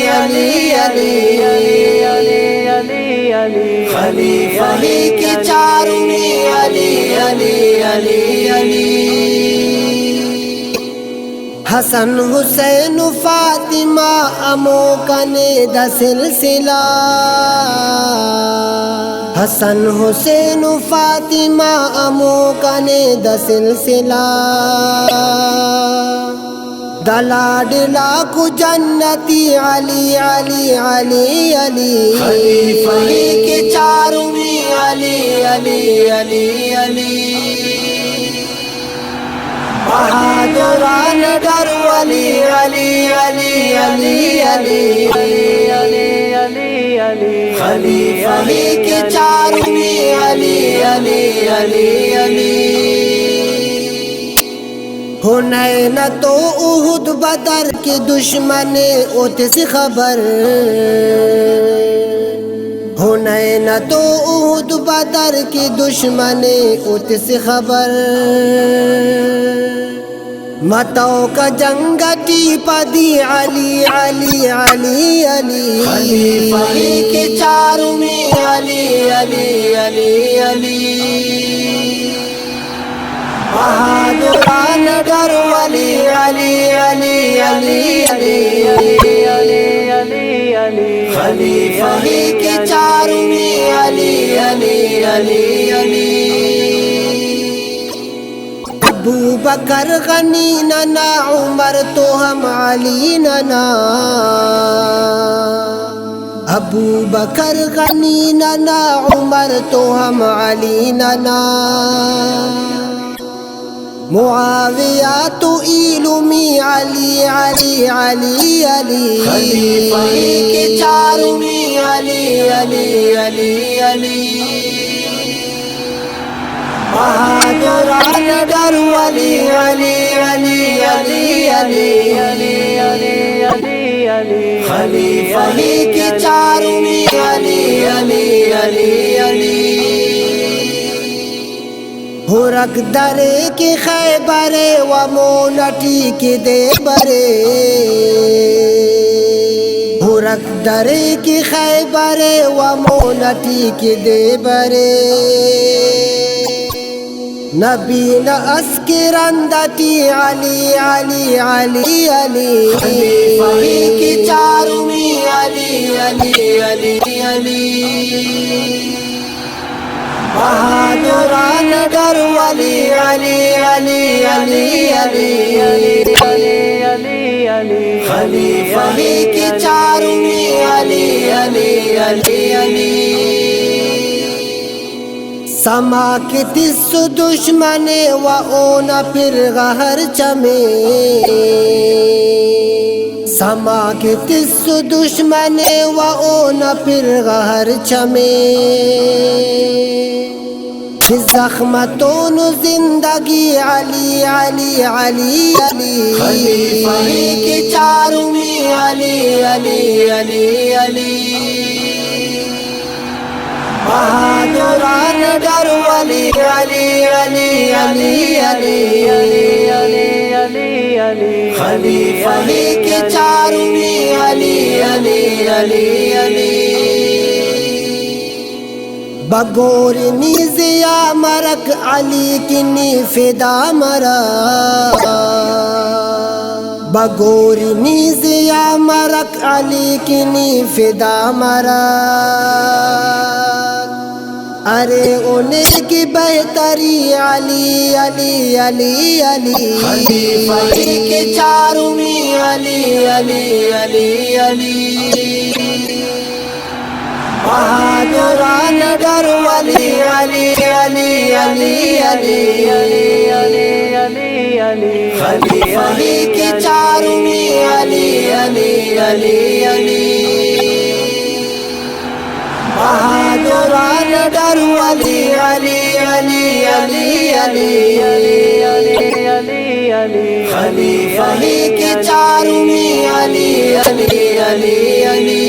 علی علی خلیفہ ہی کے چاروں میں علی علی علی علی حسن حسین فاطمہ امو کنے دا سلسلہ حسن حسین فاطمہ امو کنے دا سلسلہ دلاڈلا کو جنتی علی علی علی علی خلیفہ ہی کے چاروں میں علی علی علی علی بہادران ڈر علی علی علی علی علی خلیفہ ہی کے چاروں میں علی علی علی علی حنین تو احد بدر کے دشمن اوت سے خبر حنین تو احد بدر کے دشمن اوت سے خبر متو کا جنگٹی پدی علی علی علی علی خلیفہ ہی کے چاروں میں علی علی علی علی بہادران ڈر علی علی علی علی علی خلیفہ ہی کے چاروں میں علی علی علی علی ابو بکر غنی ننا عمر تو ہم علی ننا ابو بکر غنی ننا عمر تو ہم علی ننا معاویہ تو ایلومی علی علی علی علی خلیفہ ہی کے چاروں میں علی علی علی علی بہادران ڈر علی علی علی علی علی خلیفہ ہی کے چاروں میں علی علی علی علی ہرک درے کے خیبرے و مونٹی کے دے برے ہرک درے کے خیبرے و مونٹی کے دے برے نبی نہ اسکرندتی علی علی علی علی خلیفہ ہی کے چاروں میں علی علی علی علی بہادران ڈر علی علی علی علی علی خلیفہ ہی کے چاروں میں علی علی علی علی سما کے تس دشمن و اونا پھر غہر چمے سما کے تس دشمن و اونا پھر غہر چمے زخمتون زندگی علی علی علی علی خلیفہ ہی کے چاروں میں علی علی علی علی بہادران ڈر علی علی علی علی علی خلیفہ ہی کے چاروں میں علی علی علی علی بگور نیزیا مرک علی کنی فدا مرا بگور نیزیا مرک علی کنی فدا مرا ارے انہیں کی بہتری علی علی علی علی خلیفہ ہی کے چاروں میں علی علی علی علی بہادران ڈر علی علی علی علی علی خلیفہ ہی کے چاروں میں علی علی علی علی بہادران ڈر علی علی علی علی خلیفہ ہی کے چاروں میں علی علی علی علی